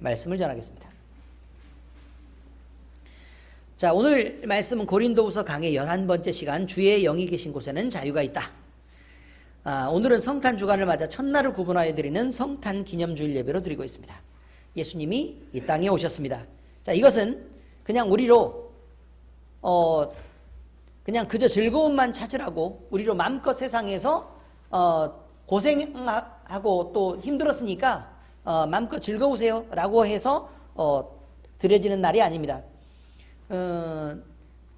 말씀을 전하겠습니다. 자, 오늘 말씀은 고린도후서 강의 11번째 시간, 주의 영이 계신 곳에는 자유가 있다. 오늘은 성탄 주간을 맞아 첫날을 구분하여 드리는 성탄 기념주일 예배로 드리고 있습니다. 예수님이 이 땅에 오셨습니다. 자, 이것은 그냥 우리로 그냥 그저 즐거움만 찾으라고, 우리로 마음껏 세상에서 고생하고 또 힘들었으니까 마음껏 즐거우세요 라고 해서 드려지는 날이 아닙니다.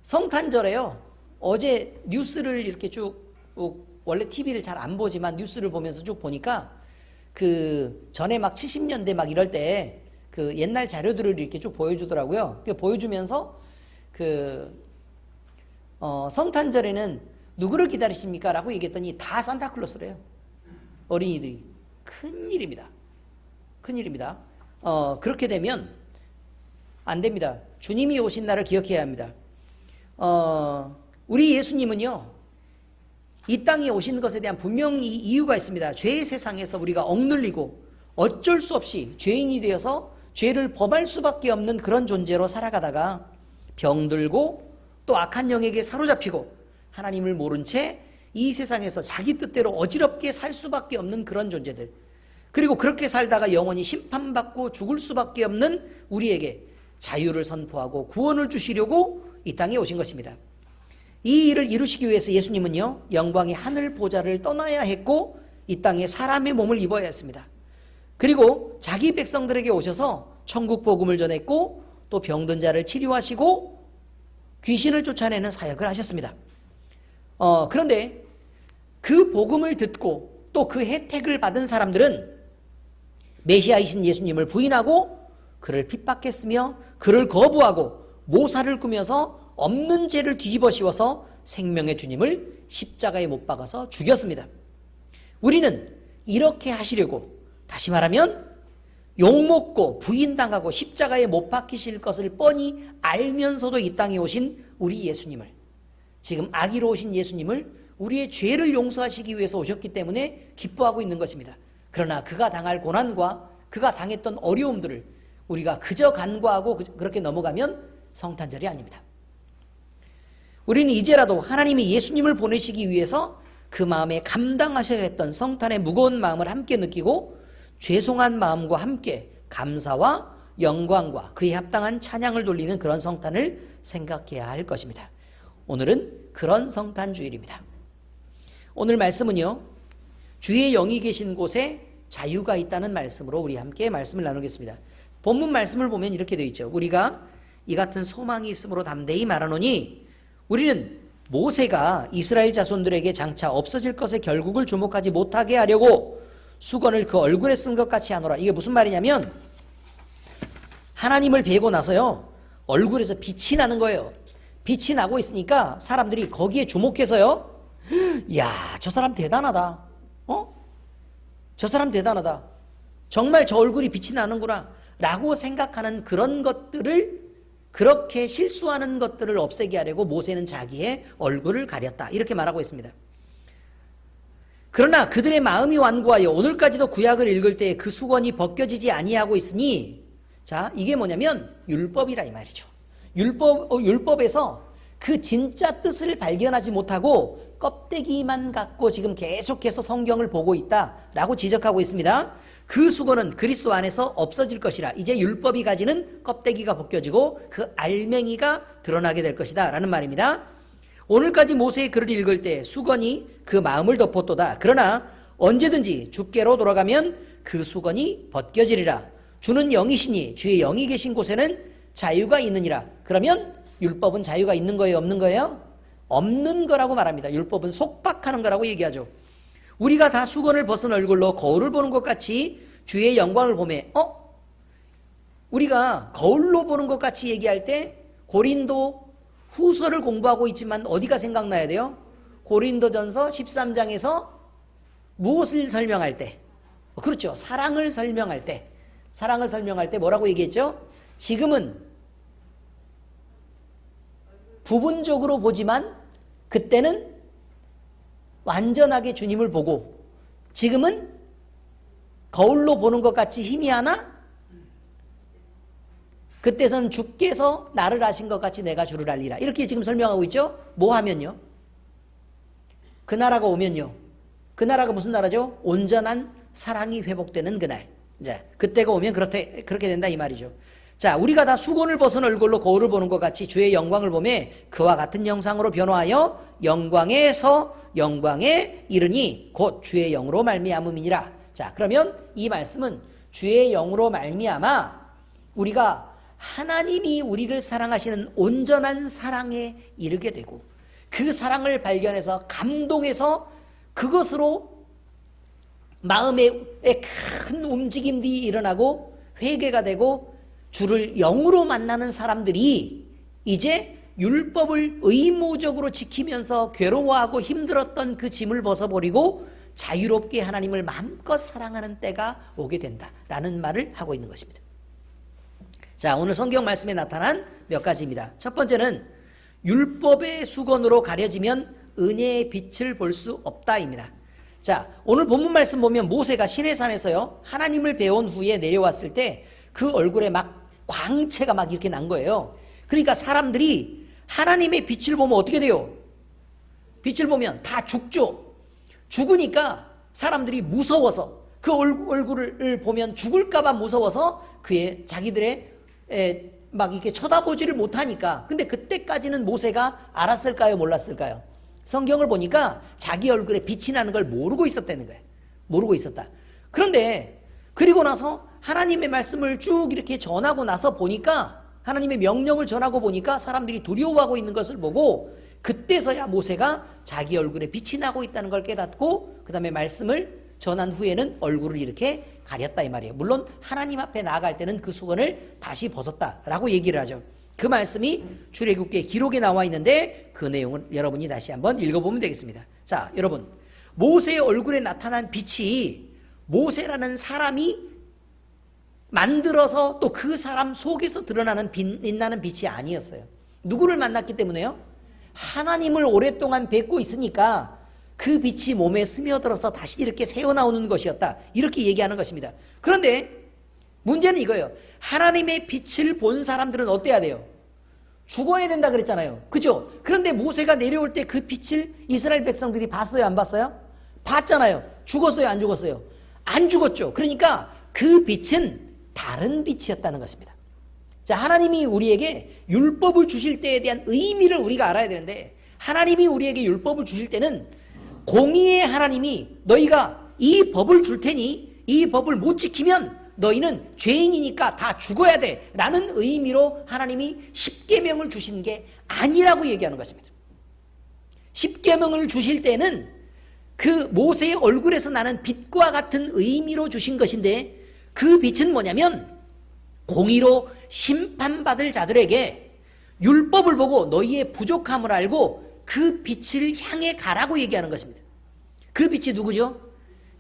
성탄절에요, 어제 뉴스를 이렇게 쭉, 원래 TV를 잘 안 보지만 뉴스를 보면서 쭉 보니까 그 전에 막 70년대 막 이럴 때 그 옛날 자료들을 이렇게 쭉 보여주더라고요. 보여주면서 성탄절에는 누구를 기다리십니까? 라고 얘기했더니 다 산타클로스래요. 어린이들이. 큰일입니다. 큰일입니다. 그렇게 되면 안 됩니다. 주님이 오신 날을 기억해야 합니다. 우리 예수님은요, 이 땅에 오신 것에 대한 분명히 이유가 있습니다. 죄의 세상에서 우리가 억눌리고 어쩔 수 없이 죄인이 되어서 죄를 범할 수밖에 없는 그런 존재로 살아가다가 병들고 또 악한 영에게 사로잡히고 하나님을 모른 채 이 세상에서 자기 뜻대로 어지럽게 살 수밖에 없는 그런 존재들, 그리고 그렇게 살다가 영원히 심판받고 죽을 수밖에 없는 우리에게 자유를 선포하고 구원을 주시려고 이 땅에 오신 것입니다. 이 일을 이루시기 위해서 예수님은요, 영광의 하늘 보좌를 떠나야 했고 이 땅에 사람의 몸을 입어야 했습니다. 그리고 자기 백성들에게 오셔서 천국 복음을 전했고 또 병든 자를 치료하시고 귀신을 쫓아내는 사역을 하셨습니다. 그런데 그 복음을 듣고 또 그 혜택을 받은 사람들은 메시아이신 예수님을 부인하고 그를 핍박했으며 그를 거부하고 모사를 꾸며서 없는 죄를 뒤집어 씌워서 생명의 주님을 십자가에 못 박아서 죽였습니다. 우리는 이렇게 하시려고, 다시 말하면 욕먹고 부인당하고 십자가에 못 박히실 것을 뻔히 알면서도 이 땅에 오신 우리 예수님을, 지금 아기로 오신 예수님을 우리의 죄를 용서하시기 위해서 오셨기 때문에 기뻐하고 있는 것입니다. 그러나 그가 당할 고난과 그가 당했던 어려움들을 우리가 그저 간과하고 그렇게 넘어가면 성탄절이 아닙니다. 우리는 이제라도 하나님이 예수님을 보내시기 위해서 그 마음에 감당하셔야 했던 성탄의 무거운 마음을 함께 느끼고 죄송한 마음과 함께 감사와 영광과 그에 합당한 찬양을 돌리는 그런 성탄을 생각해야 할 것입니다. 오늘은 그런 성탄 주일입니다. 오늘 말씀은요, 주의 영이 계신 곳에 자유가 있다는 말씀으로 우리 함께 말씀을 나누겠습니다. 본문 말씀을 보면 이렇게 되어 있죠. 우리가 이 같은 소망이 있으므로 담대히 말하노니 우리는 모세가 이스라엘 자손들에게 장차 없어질 것의 결국을 주목하지 못하게 하려고 수건을 그 얼굴에 쓴 것 같이 하노라. 이게 무슨 말이냐면 하나님을 뵈고 나서요, 얼굴에서 빛이 나는 거예요. 빛이 나고 있으니까 사람들이 거기에 주목해서요, 야, 저 사람 대단하다. 저 사람 대단하다. 정말 저 얼굴이 빛이 나는구나 라고 생각하는 그런 것들을, 그렇게 실수하는 것들을 없애게 하려고 모세는 자기의 얼굴을 가렸다, 이렇게 말하고 있습니다. 그러나 그들의 마음이 완고하여 오늘까지도 구약을 읽을 때 그 수건이 벗겨지지 아니하고 있으니, 자, 이게 뭐냐면 율법이라 이 말이죠. 율법에서 그 진짜 뜻을 발견하지 못하고 껍데기만 갖고 지금 계속해서 성경을 보고 있다라고 지적하고 있습니다. 그 수건은 그리스도 안에서 없어질 것이라. 이제 율법이 가지는 껍데기가 벗겨지고 그 알맹이가 드러나게 될 것이다 라는 말입니다. 오늘까지 모세의 글을 읽을 때 수건이 그 마음을 덮었도다. 그러나 언제든지 주께로 돌아가면 그 수건이 벗겨지리라. 주는 영이시니 주의 영이 계신 곳에는 자유가 있느니라. 그러면 율법은 자유가 있는 거예요, 없는 거예요? 없는 거라고 말합니다. 율법은 속박하는 거라고 얘기하죠. 우리가 다 수건을 벗은 얼굴로 거울을 보는 것 같이 주의 영광을 보매, 우리가 거울로 보는 것 같이 얘기할 때 고린도 후서를 공부하고 있지만 어디가 생각나야 돼요? 고린도전서 13장에서 무엇을 설명할 때? 그렇죠. 사랑을 설명할 때 뭐라고 얘기했죠? 지금은 부분적으로 보지만 그때는 완전하게 주님을 보고, 지금은 거울로 보는 것 같이 희미하나 그때서는 주께서 나를 아신 것 같이 내가 주를 알리라. 이렇게 지금 설명하고 있죠. 뭐 하면요? 그 나라가 오면요. 그 나라가 무슨 나라죠? 온전한 사랑이 회복되는 그날. 자, 그때가 오면 그렇게 된다 이 말이죠. 자, 우리가 다 수건을 벗은 얼굴로 거울을 보는 것 같이 주의 영광을 보매 그와 같은 형상으로 변화하여 영광에서 영광에 이르니 곧 주의 영으로 말미암음이니라. 자, 그러면 이 말씀은 주의 영으로 말미암아 우리가 하나님이 우리를 사랑하시는 온전한 사랑에 이르게 되고 그 사랑을 발견해서 감동해서 그것으로 마음에 큰 움직임이 일어나고 회개가 되고 주를 영으로 만나는 사람들이 이제 율법을 의무적으로 지키면서 괴로워하고 힘들었던 그 짐을 벗어버리고 자유롭게 하나님을 마음껏 사랑하는 때가 오게 된다라는 말을 하고 있는 것입니다. 자, 오늘 성경 말씀에 나타난 몇 가지입니다. 첫 번째는 율법의 수건으로 가려지면 은혜의 빛을 볼 수 없다입니다. 자, 오늘 본문 말씀 보면 모세가 시내산에서요 하나님을 배운 후에 내려왔을 때 그 얼굴에 막 광채가 막 이렇게 난 거예요. 그러니까 사람들이 하나님의 빛을 보면 어떻게 돼요? 빛을 보면 다 죽죠. 죽으니까 사람들이 무서워서 그 얼굴을 보면 죽을까봐 무서워서 그의 자기들의 막 이렇게 쳐다보지를 못하니까. 근데 그때까지는 모세가 알았을까요? 몰랐을까요? 성경을 보니까 자기 얼굴에 빛이 나는 걸 모르고 있었다는 거예요. 모르고 있었다. 그런데 그리고 나서 하나님의 말씀을 쭉 이렇게 전하고 나서 보니까 하나님의 명령을 전하고 보니까 사람들이 두려워하고 있는 것을 보고 그때서야 모세가 자기 얼굴에 빛이 나고 있다는 걸 깨닫고 그 다음에 말씀을 전한 후에는 얼굴을 이렇게 가렸다 이 말이에요. 물론 하나님 앞에 나아갈 때는 그 수건을 다시 벗었다라고 얘기를 하죠. 그 말씀이 출애굽기의 기록에 나와 있는데 그 내용을 여러분이 다시 한번 읽어보면 되겠습니다. 자, 여러분, 모세의 얼굴에 나타난 빛이 모세라는 사람이 만들어서 또 그 사람 속에서 드러나는 빛나는 빛이 아니었어요. 누구를 만났기 때문에요? 하나님을 오랫동안 뵙고 있으니까 그 빛이 몸에 스며들어서 다시 이렇게 새어나오는 것이었다. 이렇게 얘기하는 것입니다. 그런데 문제는 이거예요. 하나님의 빛을 본 사람들은 어때야 돼요? 죽어야 된다 그랬잖아요. 그죠? 그런데 모세가 내려올 때 그 빛을 이스라엘 백성들이 봤어요? 안 봤어요? 봤잖아요. 죽었어요? 안 죽었어요? 안 죽었죠. 그러니까 그 빛은 다른 빛이었다는 것입니다. 자, 하나님이 우리에게 율법을 주실 때에 대한 의미를 우리가 알아야 되는데 하나님이 우리에게 율법을 주실 때는 공의의 하나님이 너희가 이 법을 줄 테니 이 법을 못 지키면 너희는 죄인이니까 다 죽어야 돼 라는 의미로 하나님이 십계명을 주신 게 아니라고 얘기하는 것입니다. 십계명을 주실 때는 그 모세의 얼굴에서 나는 빛과 같은 의미로 주신 것인데 그 빛은 뭐냐면 공의로 심판받을 자들에게 율법을 보고 너희의 부족함을 알고 그 빛을 향해 가라고 얘기하는 것입니다. 그 빛이 누구죠?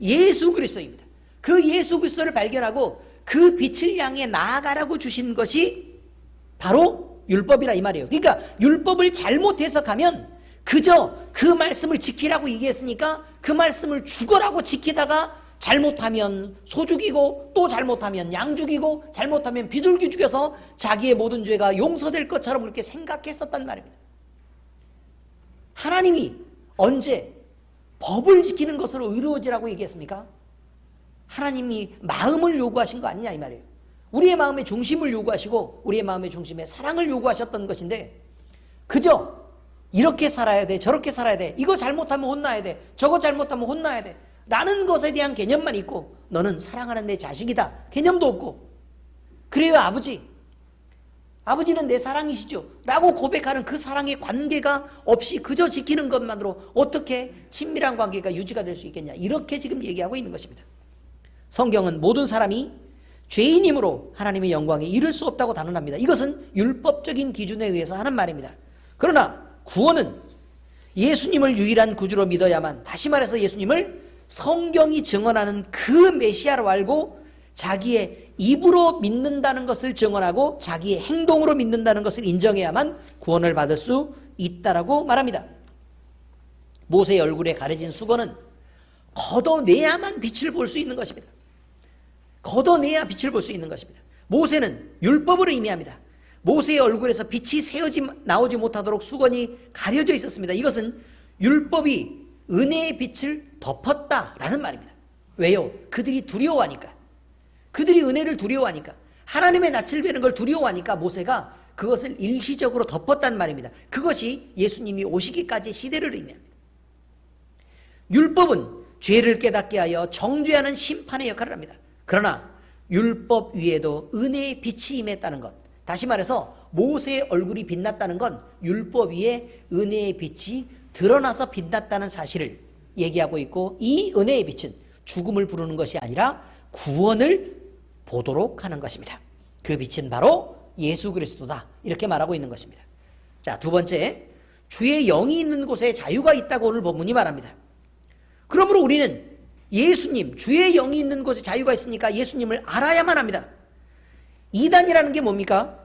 예수 그리스도입니다. 그 예수 그리스도를 발견하고 그 빛을 향해 나아가라고 주신 것이 바로 율법이라 이 말이에요. 그러니까 율법을 잘못 해석하면 그저 그 말씀을 지키라고 얘기했으니까 그 말씀을 죽으라고 지키다가 잘못하면 소 죽이고 또 잘못하면 양 죽이고 잘못하면 비둘기 죽여서 자기의 모든 죄가 용서될 것처럼 그렇게 생각했었단 말입니다. 하나님이 언제 법을 지키는 것으로 의로워지라고 얘기했습니까? 하나님이 마음을 요구하신 거 아니냐 이 말이에요. 우리의 마음의 중심을 요구하시고 우리의 마음의 중심에 사랑을 요구하셨던 것인데 그저 이렇게 살아야 돼 저렇게 살아야 돼 이거 잘못하면 혼나야 돼 저거 잘못하면 혼나야 돼 라는 것에 대한 개념만 있고 너는 사랑하는 내 자식이다 개념도 없고 그래요 아버지는 내 사랑이시죠 라고 고백하는 그 사랑의 관계가 없이 그저 지키는 것만으로 어떻게 친밀한 관계가 유지가 될 수 있겠냐 이렇게 지금 얘기하고 있는 것입니다. 성경은 모든 사람이 죄인이므로 하나님의 영광에 이를 수 없다고 단언합니다. 이것은 율법적인 기준에 의해서 하는 말입니다. 그러나 구원은 예수님을 유일한 구주로 믿어야만 다시 말해서 예수님을 성경이 증언하는 그 메시아로 알고 자기의 입으로 믿는다는 것을 증언하고 자기의 행동으로 믿는다는 것을 인정해야만 구원을 받을 수 있다라고 말합니다. 모세의 얼굴에 가려진 수건은 걷어내야만 빛을 볼 수 있는 것입니다. 걷어내야 빛을 볼 수 있는 것입니다. 모세는 율법을 의미합니다. 모세의 얼굴에서 빛이 나오지 못하도록 수건이 가려져 있었습니다. 이것은 율법이 은혜의 빛을 덮었다라는 말입니다. 왜요? 그들이 두려워하니까. 그들이 은혜를 두려워하니까. 하나님의 낯을 뵈는 걸 두려워하니까 모세가 그것을 일시적으로 덮었단 말입니다. 그것이 예수님이 오시기까지의 시대를 의미합니다. 율법은 죄를 깨닫게 하여 정죄하는 심판의 역할을 합니다. 그러나 율법 위에도 은혜의 빛이 임했다는 것. 다시 말해서 모세의 얼굴이 빛났다는 건 율법 위에 은혜의 빛이 드러나서 빛났다는 사실을 얘기하고 있고, 이 은혜의 빛은 죽음을 부르는 것이 아니라 구원을 보도록 하는 것입니다. 그 빛은 바로 예수 그리스도다, 이렇게 말하고 있는 것입니다. 자, 두 번째, 주의 영이 있는 곳에 자유가 있다고 오늘 본문이 말합니다. 그러므로 우리는 예수님, 주의 영이 있는 곳에 자유가 있으니까 예수님을 알아야만 합니다. 이단이라는 게 뭡니까?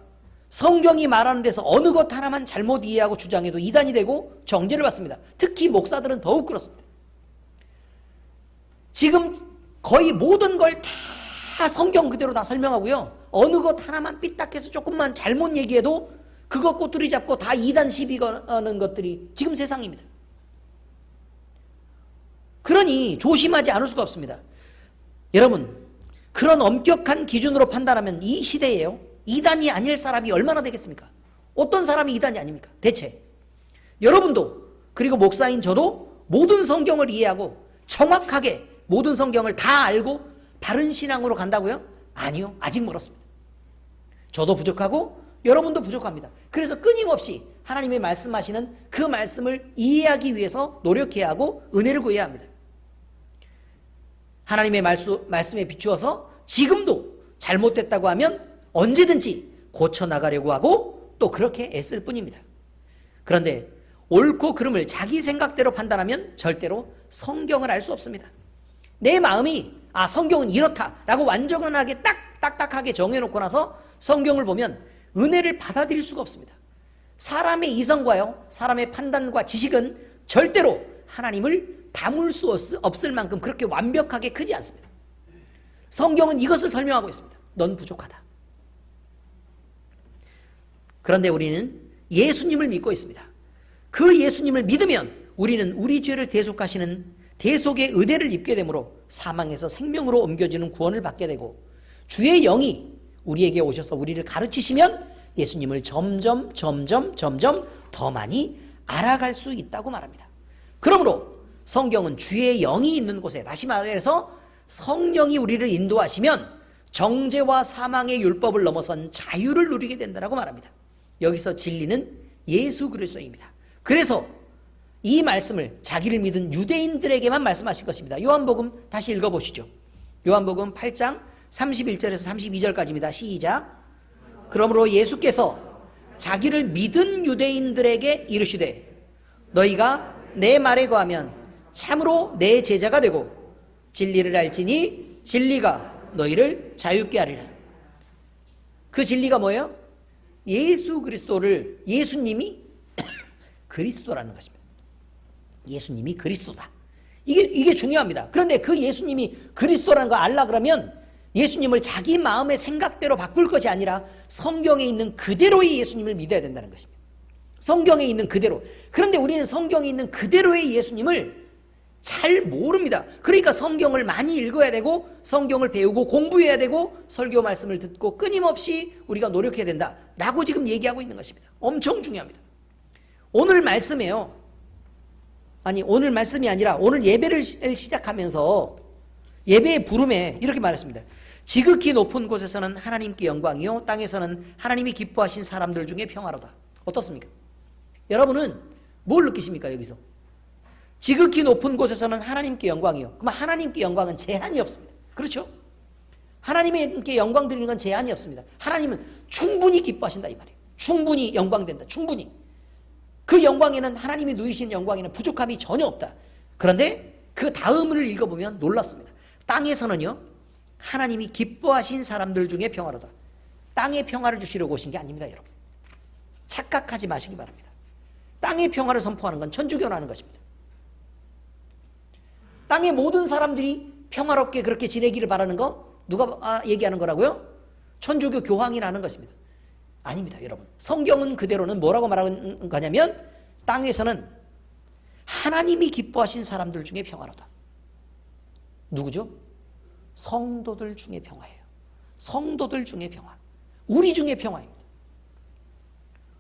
성경이 말하는 데서 어느 것 하나만 잘못 이해하고 주장해도 이단이 되고 정죄를 받습니다. 특히 목사들은 더욱 그렇습니다. 지금 거의 모든 걸 다 성경 그대로 다 설명하고요, 어느 것 하나만 삐딱해서 조금만 잘못 얘기해도 그거 꼬투리 잡고 다 이단 시비 거는 것들이 지금 세상입니다. 그러니 조심하지 않을 수가 없습니다. 여러분, 그런 엄격한 기준으로 판단하면 이 시대에요, 이단이 아닐 사람이 얼마나 되겠습니까? 어떤 사람이 이단이 아닙니까? 대체 여러분도, 그리고 목사인 저도 모든 성경을 이해하고 정확하게 모든 성경을 다 알고 바른 신앙으로 간다고요? 아니요, 아직 멀었습니다. 저도 부족하고 여러분도 부족합니다. 그래서 끊임없이 하나님의 말씀하시는 그 말씀을 이해하기 위해서 노력해야 하고 은혜를 구해야 합니다. 하나님의 말씀에 비추어서 지금도 잘못됐다고 하면 언제든지 고쳐나가려고 하고 또 그렇게 애쓸 뿐입니다. 그런데 옳고 그름을 자기 생각대로 판단하면 절대로 성경을 알 수 없습니다. 내 마음이 성경은 이렇다라고 완전하게 딱딱하게 정해놓고 나서 성경을 보면 은혜를 받아들일 수가 없습니다. 사람의 이성과요, 사람의 판단과 지식은 절대로 하나님을 담을 수 없을 만큼 그렇게 완벽하게 크지 않습니다. 성경은 이것을 설명하고 있습니다. 넌 부족하다. 그런데 우리는 예수님을 믿고 있습니다. 그 예수님을 믿으면 우리는 우리 죄를 대속하시는 대속의 은혜를 입게 되므로 사망에서 생명으로 옮겨지는 구원을 받게 되고, 주의 영이 우리에게 오셔서 우리를 가르치시면 예수님을 점점 더 많이 알아갈 수 있다고 말합니다. 그러므로 성경은 주의 영이 있는 곳에, 다시 말해서 성령이 우리를 인도하시면 정죄와 사망의 율법을 넘어선 자유를 누리게 된다고 말합니다. 여기서 진리는 예수 그리스도입니다. 그래서 이 말씀을 자기를 믿은 유대인들에게만 말씀하신 것입니다. 요한복음 다시 읽어보시죠. 요한복음 8장 31절에서 32절까지입니다. 시작. 그러므로 예수께서 자기를 믿은 유대인들에게 이르시되 너희가 내 말에 거하면 참으로 내 제자가 되고 진리를 알지니 진리가 너희를 자유케 하리라. 그 진리가 뭐예요? 예수 그리스도를, 예수님이 그리스도라는 것입니다. 예수님이 그리스도다. 이게 중요합니다. 그런데 그 예수님이 그리스도라는 거 알라 그러면 예수님을 자기 마음의 생각대로 바꿀 것이 아니라 성경에 있는 그대로의 예수님을 믿어야 된다는 것입니다. 성경에 있는 그대로. 그런데 우리는 성경에 있는 그대로의 예수님을 잘 모릅니다. 그러니까 성경을 많이 읽어야 되고 성경을 배우고 공부해야 되고 설교 말씀을 듣고 끊임없이 우리가 노력해야 된다라고 지금 얘기하고 있는 것입니다. 엄청 중요합니다. 오늘 말씀에요, 오늘 말씀이 아니라 오늘 예배를 시작하면서 예배의 부름에 이렇게 말했습니다. 지극히 높은 곳에서는 하나님께 영광이요 땅에서는 하나님이 기뻐하신 사람들 중에 평화로다. 어떻습니까? 여러분은 뭘 느끼십니까? 여기서 지극히 높은 곳에서는 하나님께 영광이요. 그럼 하나님께 영광은 제한이 없습니다. 그렇죠? 하나님께 영광 드리는 건 제한이 없습니다. 하나님은 충분히 기뻐하신다 이 말이에요. 충분히 영광된다. 충분히. 그 영광에는, 하나님이 누이신 영광에는 부족함이 전혀 없다. 그런데 그 다음을 읽어보면 놀랍습니다. 땅에서는요, 하나님이 기뻐하신 사람들 중에 평화로다. 땅에 평화를 주시려고 오신 게 아닙니다, 여러분. 착각하지 마시기 바랍니다. 땅의 평화를 선포하는 건 천주교라는 것입니다. 땅의 모든 사람들이 평화롭게 그렇게 지내기를 바라는 거 누가 얘기하는 거라고요? 천주교 교황이라는 것입니다. 아닙니다, 여러분. 성경은 그대로는 뭐라고 말하는 거냐면 땅에서는 하나님이 기뻐하신 사람들 중에 평화로다. 누구죠? 성도들 중에 평화예요. 성도들 중에 평화. 우리 중에 평화입니다.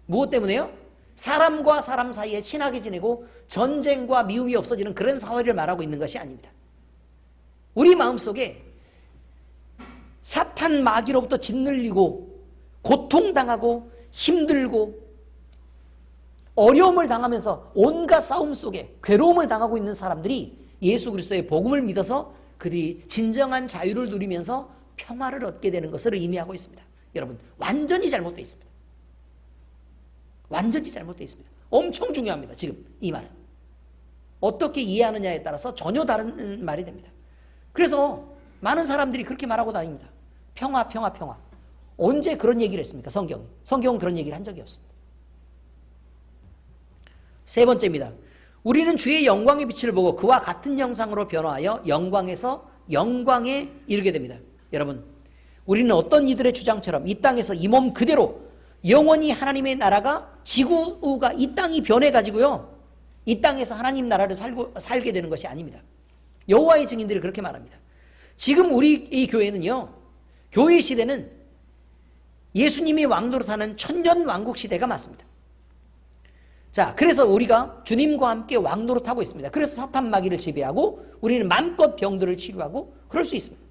무엇 때문에요? 사람과 사람 사이에 친하게 지내고 전쟁과 미움이 없어지는 그런 사회를 말하고 있는 것이 아닙니다. 우리 마음속에 사탄 마귀로부터 짓눌리고 고통당하고 힘들고 어려움을 당하면서 온갖 싸움 속에 괴로움을 당하고 있는 사람들이 예수 그리스도의 복음을 믿어서 그들이 진정한 자유를 누리면서 평화를 얻게 되는 것을 의미하고 있습니다. 여러분, 완전히 잘못되어 있습니다. 완전히 잘못되어 있습니다. 엄청 중요합니다. 지금 이 말은 어떻게 이해하느냐에 따라서 전혀 다른 말이 됩니다. 그래서 많은 사람들이 그렇게 말하고 다닙니다. 평화, 평화, 평화. 언제 그런 얘기를 했습니까? 성경이. 성경은 그런 얘기를 한 적이 없습니다. 세 번째입니다. 우리는 주의 영광의 빛을 보고 그와 같은 형상으로 변화하여 영광에서 영광에 이르게 됩니다. 여러분, 우리는 어떤 이들의 주장처럼 이 땅에서 이 몸 그대로 영원히 하나님의 나라가 지구가 이 땅이 변해가지고요, 이 땅에서 하나님 나라를 살게 되는 것이 아닙니다. 여호와의 증인들이 그렇게 말합니다. 지금 우리 이 교회는요, 교회 시대는 예수님이 왕노릇하는 천년왕국 시대가 맞습니다. 자, 그래서 우리가 주님과 함께 왕노릇하고 있습니다. 그래서 사탄 마귀를 지배하고 우리는 마음껏 병들을 치료하고 그럴 수 있습니다.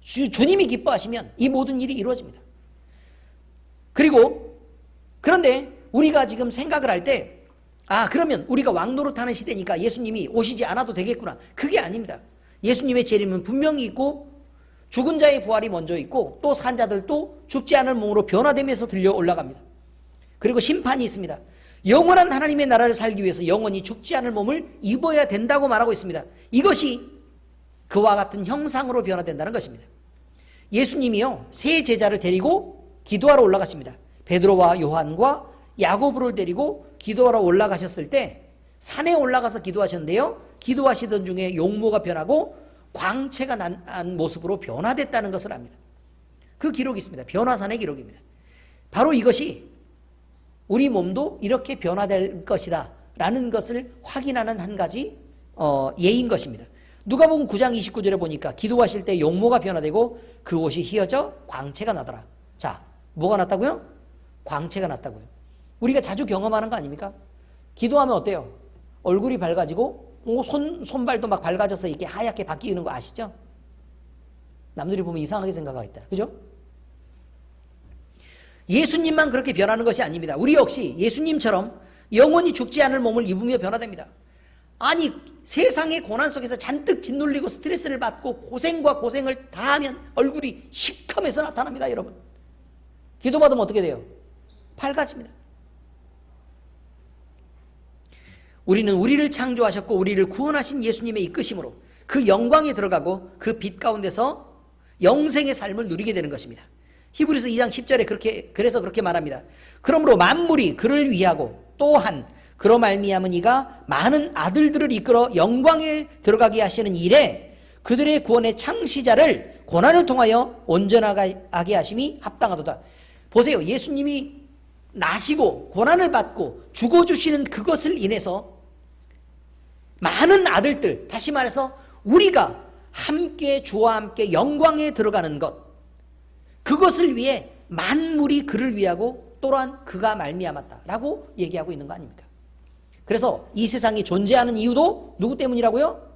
주님이 기뻐하시면 이 모든 일이 이루어집니다. 그리고 그런데 우리가 지금 생각을 할 때, 그러면 우리가 왕노릇하는 시대니까 예수님이 오시지 않아도 되겠구나. 그게 아닙니다. 예수님의 재림은 분명히 있고 죽은 자의 부활이 먼저 있고 또 산자들도 죽지 않을 몸으로 변화되면서 들려 올라갑니다. 그리고 심판이 있습니다. 영원한 하나님의 나라를 살기 위해서 영원히 죽지 않을 몸을 입어야 된다고 말하고 있습니다. 이것이 그와 같은 형상으로 변화된다는 것입니다. 예수님이요, 세 제자를 데리고 기도하러 올라가십니다. 베드로와 요한과 야고보를 데리고 기도하러 올라가셨을 때 산에 올라가서 기도하셨는데요, 기도하시던 중에 용모가 변하고 광채가 난 모습으로 변화됐다는 것을 압니다. 그 기록이 있습니다. 변화산의 기록입니다. 바로 이것이 우리 몸도 이렇게 변화될 것이다 라는 것을 확인하는 한 가지 예인 것입니다. 누가복음 9장 29절에 보니까 기도하실 때 용모가 변화되고 그 옷이 휘어져 광채가 나더라. 자, 뭐가 났다고요? 광채가 났다고요. 우리가 자주 경험하는 거 아닙니까? 기도하면 어때요? 얼굴이 밝아지고 손발도 막 밝아져서 이렇게 하얗게 바뀌는 거 아시죠? 남들이 보면 이상하게 생각하고 있다. 그죠? 예수님만 그렇게 변하는 것이 아닙니다. 우리 역시 예수님처럼 영원히 죽지 않을 몸을 입으며 변화됩니다. 아니, 세상의 고난 속에서 잔뜩 짓눌리고 스트레스를 받고 고생과 고생을 다하면 얼굴이 시커매서 나타납니다, 여러분. 기도받으면 어떻게 돼요? 밝아집니다. 우리는 우리를 창조하셨고 우리를 구원하신 예수님의 이끄심으로 그 영광에 들어가고 그 빛 가운데서 영생의 삶을 누리게 되는 것입니다. 히브리서 2장 10절에 그래서 그렇게 말합니다. 그러므로 만물이 그를 위하고 또한 그로 말미암은 이가 많은 아들들을 이끌어 영광에 들어가게 하시는 일에 그들의 구원의 창시자를 고난을 통하여 온전하게 하심이 합당하도다. 보세요. 예수님이 나시고 고난을 받고 죽어주시는 그것을 인해서 많은 아들들, 다시 말해서 우리가 함께 주와 함께 영광에 들어가는 것, 그것을 위해 만물이 그를 위하고 또한 그가 말미암았다라고 얘기하고 있는 거 아닙니까? 그래서 이 세상이 존재하는 이유도 누구 때문이라고요?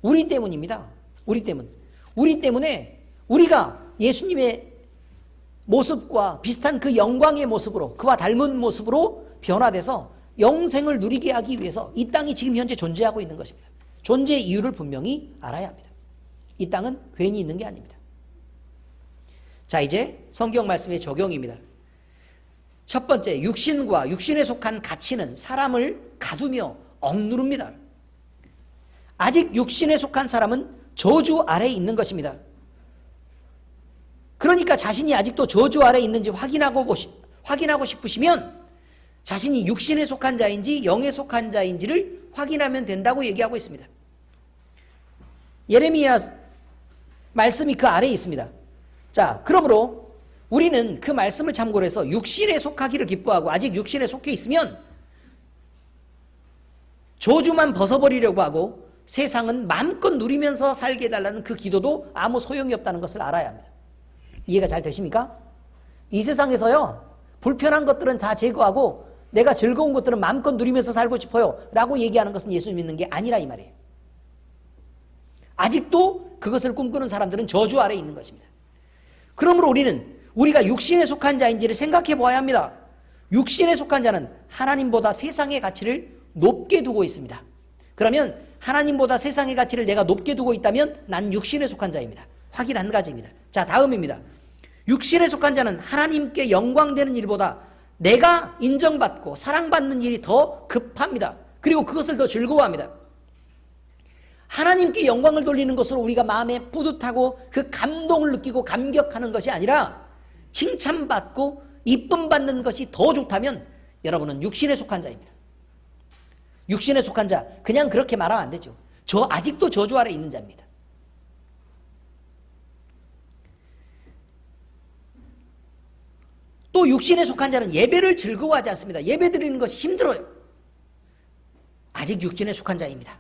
우리 때문입니다. 우리 때문. 우리 때문에 우리가 예수님의 모습과 비슷한 그 영광의 모습으로, 그와 닮은 모습으로 변화돼서 영생을 누리게 하기 위해서 이 땅이 지금 현재 존재하고 있는 것입니다. 존재의 이유를 분명히 알아야 합니다. 이 땅은 괜히 있는 게 아닙니다. 자, 이제 성경 말씀의 적용입니다. 첫 번째, 육신과 육신에 속한 가치는 사람을 가두며 억누릅니다. 아직 육신에 속한 사람은 저주 아래에 있는 것입니다. 그러니까 자신이 아직도 저주 아래에 있는지 확인하고 싶으시면 자신이 육신에 속한 자인지 영에 속한 자인지를 확인하면 된다고 얘기하고 있습니다. 예레미야 말씀이 그 아래에 있습니다. 자, 그러므로 우리는 그 말씀을 참고로 해서 육신에 속하기를 기뻐하고 아직 육신에 속해 있으면 저주만 벗어버리려고 하고 세상은 마음껏 누리면서 살게 해달라는 그 기도도 아무 소용이 없다는 것을 알아야 합니다. 이해가 잘 되십니까? 이 세상에서요, 불편한 것들은 다 제거하고 내가 즐거운 것들은 마음껏 누리면서 살고 싶어요 라고 얘기하는 것은 예수 믿는 게 아니라 이 말이에요. 아직도 그것을 꿈꾸는 사람들은 저주 아래에 있는 것입니다. 그러므로 우리는 우리가 육신에 속한 자인지를 생각해 보아야 합니다. 육신에 속한 자는 하나님보다 세상의 가치를 높게 두고 있습니다. 그러면 하나님보다 세상의 가치를 내가 높게 두고 있다면 난 육신에 속한 자입니다. 확인 한 가지입니다. 자, 다음입니다. 육신에 속한 자는 하나님께 영광되는 일보다 내가 인정받고 사랑받는 일이 더 급합니다. 그리고 그것을 더 즐거워합니다. 하나님께 영광을 돌리는 것으로 우리가 마음에 뿌듯하고 그 감동을 느끼고 감격하는 것이 아니라 칭찬받고 이쁨 받는 것이 더 좋다면 여러분은 육신에 속한 자입니다. 육신에 속한 자, 그냥 그렇게 말하면 안 되죠. 저 아직도 저주 아래 있는 자입니다. 또 육신에 속한 자는 예배를 즐거워하지 않습니다. 예배 드리는 것이 힘들어요. 아직 육신에 속한 자입니다.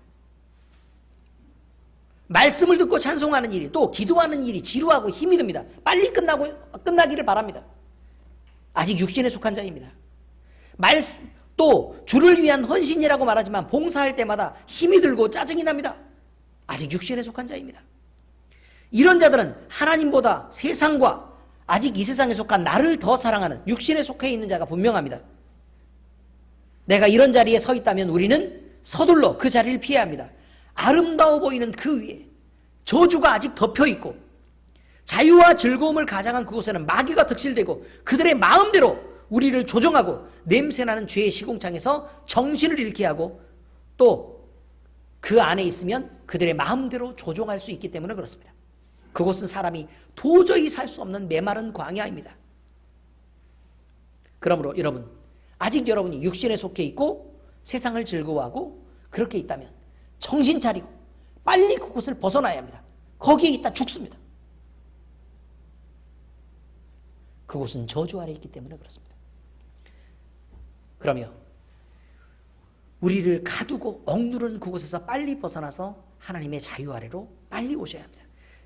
말씀을 듣고 찬송하는 일이, 또 기도하는 일이 지루하고 힘이 듭니다. 빨리 끝나기를 바랍니다. 아직 육신에 속한 자입니다. 또 주를 위한 헌신이라고 말하지만 봉사할 때마다 힘이 들고 짜증이 납니다. 아직 육신에 속한 자입니다. 이런 자들은 하나님보다 세상과 아직 이 세상에 속한 나를 더 사랑하는 육신에 속해 있는 자가 분명합니다. 내가 이런 자리에 서 있다면 우리는 서둘러 그 자리를 피해야 합니다. 아름다워 보이는 그 위에 저주가 아직 덮여있고 자유와 즐거움을 가장한 그곳에는 마귀가 득실되고 그들의 마음대로 우리를 조종하고 냄새나는 죄의 시궁창에서 정신을 잃게 하고 또 그 안에 있으면 그들의 마음대로 조종할 수 있기 때문에 그렇습니다. 그곳은 사람이 도저히 살 수 없는 메마른 광야입니다. 그러므로 여러분, 아직 여러분이 육신에 속해 있고 세상을 즐거워하고 그렇게 있다면 정신 차리고 빨리 그곳을 벗어나야 합니다. 거기에 있다 죽습니다. 그곳은 저주 아래 있기 때문에 그렇습니다. 그러며 우리를 가두고 억누른 그곳에서 빨리 벗어나서 하나님의 자유 아래로 빨리 오셔야 합니다.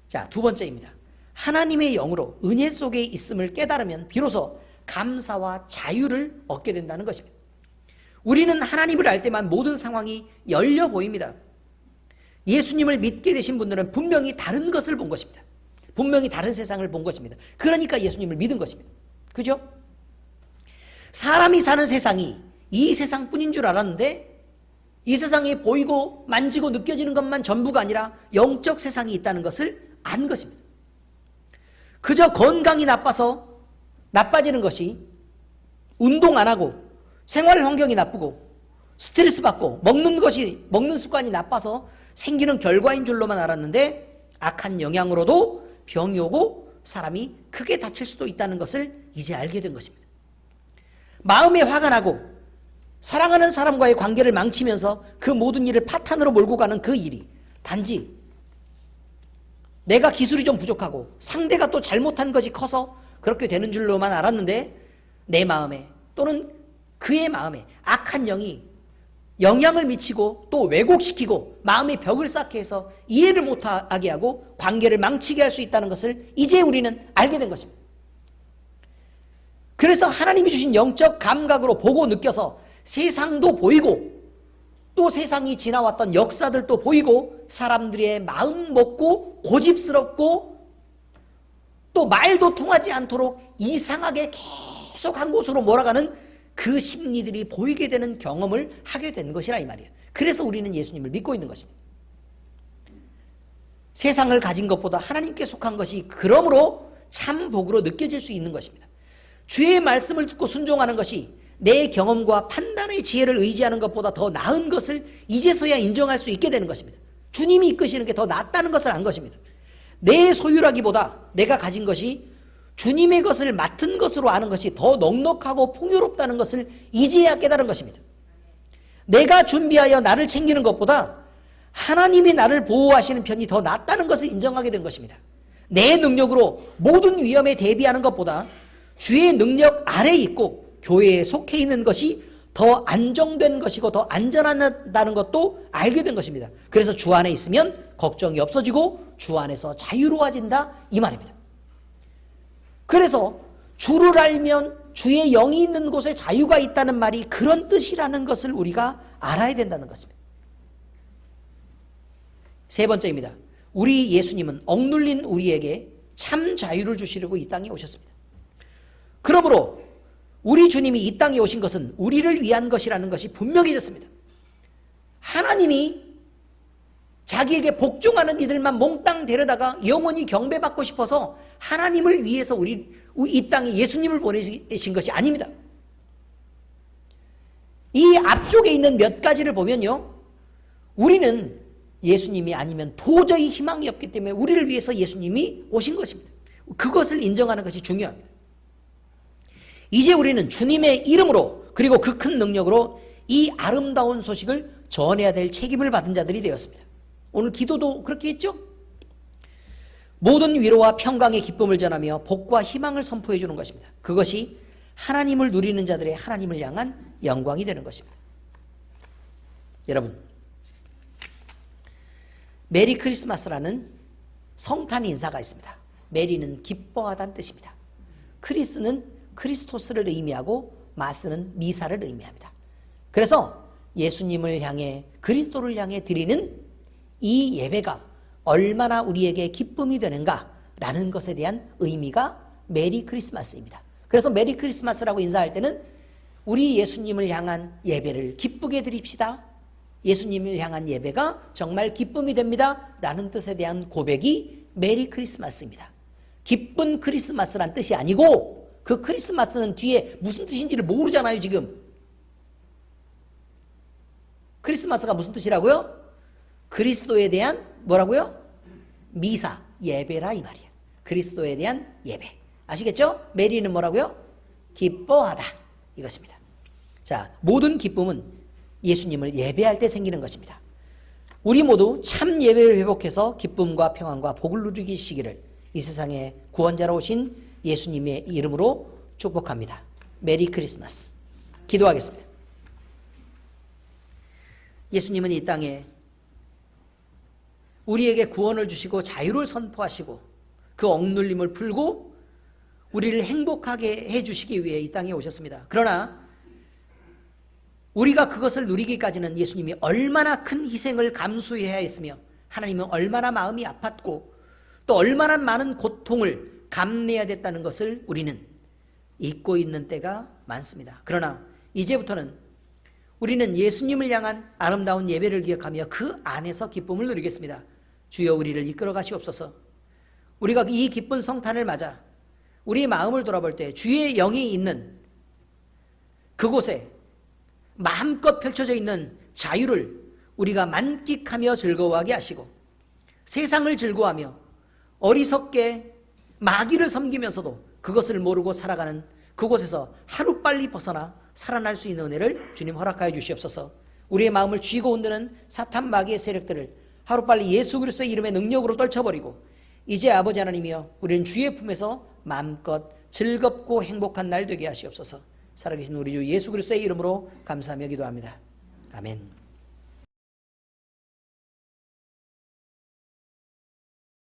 자, 두 번째입니다. 하나님의 영으로 은혜 속에 있음을 깨달으면 비로소 감사와 자유를 얻게 된다는 것입니다. 우리는 하나님을 알 때만 모든 상황이 열려 보입니다. 예수님을 믿게 되신 분들은 분명히 다른 것을 본 것입니다. 분명히 다른 세상을 본 것입니다. 그러니까 예수님을 믿은 것입니다. 그죠? 사람이 사는 세상이 이 세상뿐인 줄 알았는데 이 세상에 보이고 만지고 느껴지는 것만 전부가 아니라 영적 세상이 있다는 것을 안 것입니다. 그저 건강이 나빠서 나빠지는 것이 운동 안 하고 생활 환경이 나쁘고 스트레스 받고 먹는 습관이 나빠서 생기는 결과인 줄로만 알았는데 악한 영향으로도 병이 오고 사람이 크게 다칠 수도 있다는 것을 이제 알게 된 것입니다. 마음에 화가 나고 사랑하는 사람과의 관계를 망치면서 그 모든 일을 파탄으로 몰고 가는 그 일이 단지 내가 기술이 좀 부족하고 상대가 또 잘못한 것이 커서 그렇게 되는 줄로만 알았는데 내 마음에 또는 그의 마음에 악한 영이 영향을 미치고 또 왜곡시키고 마음의 벽을 쌓게 해서 이해를 못하게 하고 관계를 망치게 할 수 있다는 것을 이제 우리는 알게 된 것입니다. 그래서 하나님이 주신 영적 감각으로 보고 느껴서 세상도 보이고 또 세상이 지나왔던 역사들도 보이고 사람들의 마음 먹고 고집스럽고 또 말도 통하지 않도록 이상하게 계속 한 곳으로 몰아가는 그 심리들이 보이게 되는 경험을 하게 된 것이라 이 말이에요. 그래서 우리는 예수님을 믿고 있는 것입니다. 세상을 가진 것보다 하나님께 속한 것이 그러므로 참 복으로 느껴질 수 있는 것입니다. 주의 말씀을 듣고 순종하는 것이 내 경험과 판단의 지혜를 의지하는 것보다 더 나은 것을 이제서야 인정할 수 있게 되는 것입니다. 주님이 이끄시는 게 더 낫다는 것을 안 것입니다. 내 소유라기보다 내가 가진 것이 주님의 것을 맡은 것으로 아는 것이 더 넉넉하고 풍요롭다는 것을 이제야 깨달은 것입니다. 내가 준비하여 나를 챙기는 것보다 하나님이 나를 보호하시는 편이 더 낫다는 것을 인정하게 된 것입니다. 내 능력으로 모든 위험에 대비하는 것보다 주의 능력 아래에 있고 교회에 속해 있는 것이 더 안정된 것이고 더 안전하다는 것도 알게 된 것입니다. 그래서 주 안에 있으면 걱정이 없어지고 주 안에서 자유로워진다 이 말입니다. 그래서 주를 알면 주의 영이 있는 곳에 자유가 있다는 말이 그런 뜻이라는 것을 우리가 알아야 된다는 것입니다. 세 번째입니다. 우리 예수님은 억눌린 우리에게 참 자유를 주시려고 이 땅에 오셨습니다. 그러므로 우리 주님이 이 땅에 오신 것은 우리를 위한 것이라는 것이 분명해졌습니다. 하나님이 자기에게 복종하는 이들만 몽땅 데려다가 영원히 경배받고 싶어서 하나님을 위해서 이 땅에 예수님을 보내신 것이 아닙니다. 이 앞쪽에 있는 몇 가지를 보면요, 우리는 예수님이 아니면 도저히 희망이 없기 때문에 우리를 위해서 예수님이 오신 것입니다. 그것을 인정하는 것이 중요합니다. 이제 우리는 주님의 이름으로 그리고 그 큰 능력으로 이 아름다운 소식을 전해야 될 책임을 받은 자들이 되었습니다. 오늘 기도도 그렇게 했죠? 모든 위로와 평강의 기쁨을 전하며 복과 희망을 선포해 주는 것입니다. 그것이 하나님을 누리는 자들의 하나님을 향한 영광이 되는 것입니다. 여러분, 메리 크리스마스라는 성탄 인사가 있습니다. 메리는 기뻐하다는 뜻입니다. 크리스는 크리스토스를 의미하고 마스는 미사를 의미합니다. 그래서 예수님을 향해 그리스도를 향해 드리는 이 예배가 얼마나 우리에게 기쁨이 되는가라는 것에 대한 의미가 메리 크리스마스입니다. 그래서 메리 크리스마스라고 인사할 때는 우리 예수님을 향한 예배를 기쁘게 드립시다. 예수님을 향한 예배가 정말 기쁨이 됩니다. 라는 뜻에 대한 고백이 메리 크리스마스입니다. 기쁜 크리스마스란 뜻이 아니고 그 크리스마스는 뒤에 무슨 뜻인지를 모르잖아요, 지금. 크리스마스가 무슨 뜻이라고요? 그리스도에 대한 뭐라고요? 미사, 예배라 이 말이에요. 그리스도에 대한 예배. 아시겠죠? 메리는 뭐라고요? 기뻐하다 이것입니다. 자, 모든 기쁨은 예수님을 예배할 때 생기는 것입니다. 우리 모두 참 예배를 회복해서 기쁨과 평안과 복을 누리시기를 이 세상에 구원자로 오신 예수님의 이름으로 축복합니다. 메리 크리스마스. 기도하겠습니다. 예수님은 이 땅에 우리에게 구원을 주시고 자유를 선포하시고 그 억눌림을 풀고 우리를 행복하게 해주시기 위해 이 땅에 오셨습니다. 그러나 우리가 그것을 누리기까지는 예수님이 얼마나 큰 희생을 감수해야 했으며 하나님은 얼마나 마음이 아팠고 또 얼마나 많은 고통을 감내해야 됐다는 것을 우리는 잊고 있는 때가 많습니다. 그러나 이제부터는 우리는 예수님을 향한 아름다운 예배를 기억하며 그 안에서 기쁨을 누리겠습니다. 주여 우리를 이끌어 가시옵소서. 우리가 이 기쁜 성탄을 맞아 우리의 마음을 돌아볼 때 주의 영이 있는 그곳에 마음껏 펼쳐져 있는 자유를 우리가 만끽하며 즐거워하게 하시고 세상을 즐거워하며 어리석게 마귀를 섬기면서도 그것을 모르고 살아가는 그곳에서 하루빨리 벗어나 살아날 수 있는 은혜를 주님 허락하여 주시옵소서. 우리의 마음을 쥐고 흔드는 사탄 마귀의 세력들을 하루빨리 예수 그리스도의 이름의 능력으로 떨쳐버리고 이제 아버지 하나님이여 우리는 주의 품에서 마음껏 즐겁고 행복한 날 되게 하시옵소서. 살아계신 우리 주 예수 그리스도의 이름으로 감사하며 기도합니다. 아멘.